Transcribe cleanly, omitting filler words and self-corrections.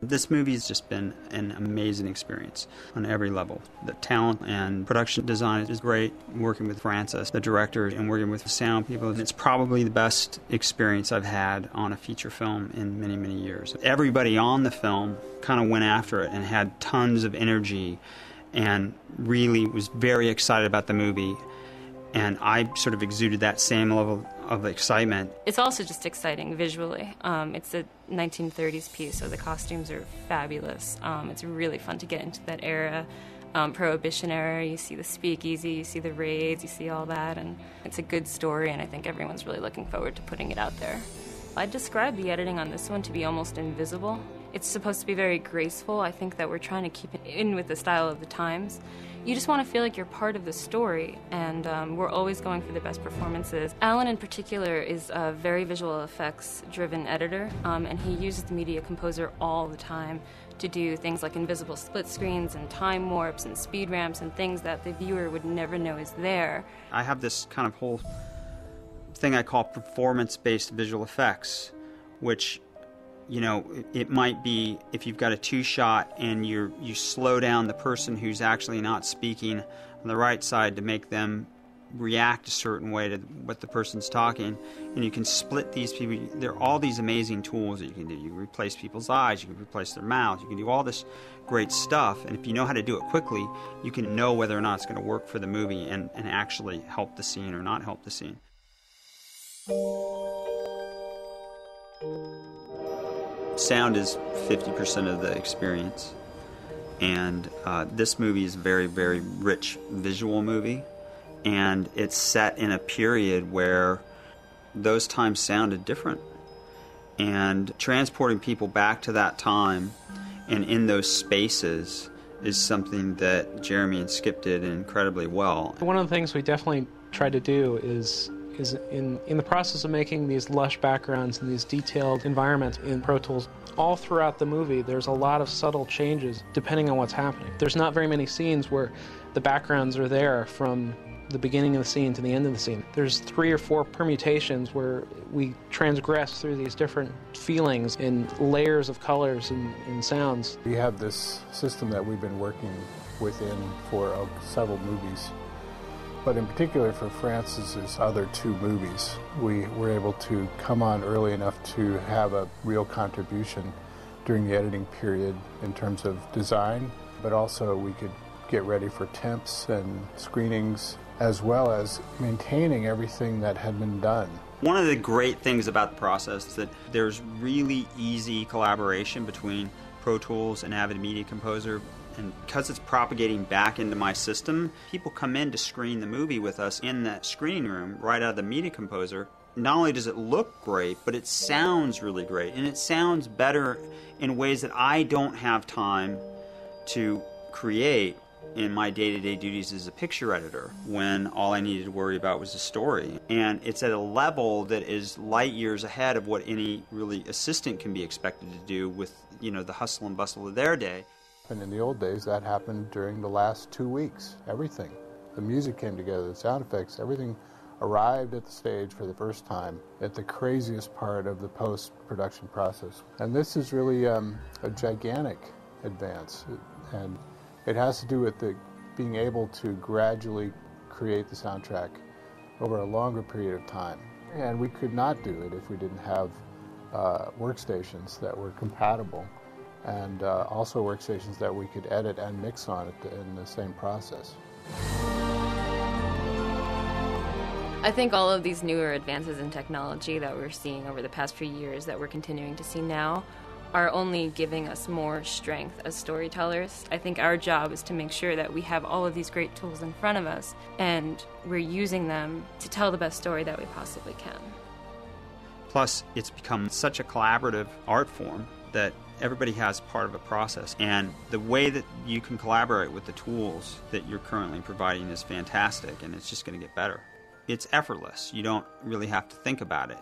This movie has just been an amazing experience on every level. The talent and production design is great, working with Francis, the director, and working with sound people. And it's probably the best experience I've had on a feature film in many, many years. Everybody on the film kind of went after it and had tons of energy and really was very excited about the movie. And I sort of exuded that same level of excitement. It's also just exciting visually. It's a 1930s piece, so the costumes are fabulous. It's really fun to get into that era, Prohibition era. You see the speakeasy, you see the raids, you see all that, and it's a good story, and I think everyone's really looking forward to putting it out there. I'd describe the editing on this one to be almost invisible. It's supposed to be very graceful. I think that we're trying to keep it in with the style of the times. You just want to feel like you're part of the story, and we're always going for the best performances. Alan in particular is a very visual effects driven editor, and he uses the Media Composer all the time to do things like invisible split screens and time warps and speed ramps and things that the viewer would never know is there. I have this kind of whole thing I call performance-based visual effects, which, you know, it might be if you've got a two-shot and you slow down the person who's actually not speaking on the right side to make them react a certain way to what the person's talking, and you can split these people. There are all these amazing tools that you can do. You can replace people's eyes, you can replace their mouth, you can do all this great stuff, and if you know how to do it quickly, you can know whether or not it's going to work for the movie and actually help the scene or not help the scene. Sound is 50% of the experience, and this movie is a very, very rich visual movie, and it's set in a period where those times sounded different, and transporting people back to that time and in those spaces is something that Jeremy and Skip did incredibly well. One of the things we definitely tried to do is in the process of making these lush backgrounds and these detailed environments in Pro Tools, all throughout the movie there's a lot of subtle changes depending on what's happening. There's not very many scenes where the backgrounds are there from the beginning of the scene to the end of the scene. There's 3 or 4 permutations where we transgress through these different feelings in layers of colors and sounds. We have this system that we've been working within for several movies. But in particular for Francis's other 2 movies, we were able to come on early enough to have a real contribution during the editing period in terms of design, but also we could get ready for temps and screenings, as well as maintaining everything that had been done. One of the great things about the process is that there's really easy collaboration between Pro Tools and Avid Media Composer. And because it's propagating back into my system, people come in to screen the movie with us in that screening room right out of the Media Composer. Not only does it look great, but it sounds really great. And it sounds better in ways that I don't have time to create in my day-to-day duties as a picture editor, when all I needed to worry about was the story. And it's at a level that is light years ahead of what any really assistant can be expected to do with, you know, the hustle and bustle of their day. And in the old days, that happened during the last 2 weeks. Everything. The music came together, the sound effects, everything arrived at the stage for the first time at the craziest part of the post-production process. And this is really a gigantic advance. And it has to do with being able to gradually create the soundtrack over a longer period of time. And we could not do it if we didn't have workstations that were compatible, and also workstations that we could edit and mix on in the same process. I think all of these newer advances in technology that we're seeing over the past few years, that we're continuing to see now, are only giving us more strength as storytellers. I think our job is to make sure that we have all of these great tools in front of us and we're using them to tell the best story that we possibly can. Plus, it's become such a collaborative art form that everybody has part of a process, and the way that you can collaborate with the tools that you're currently providing is fantastic, and it's just going to get better. It's effortless. You don't really have to think about it.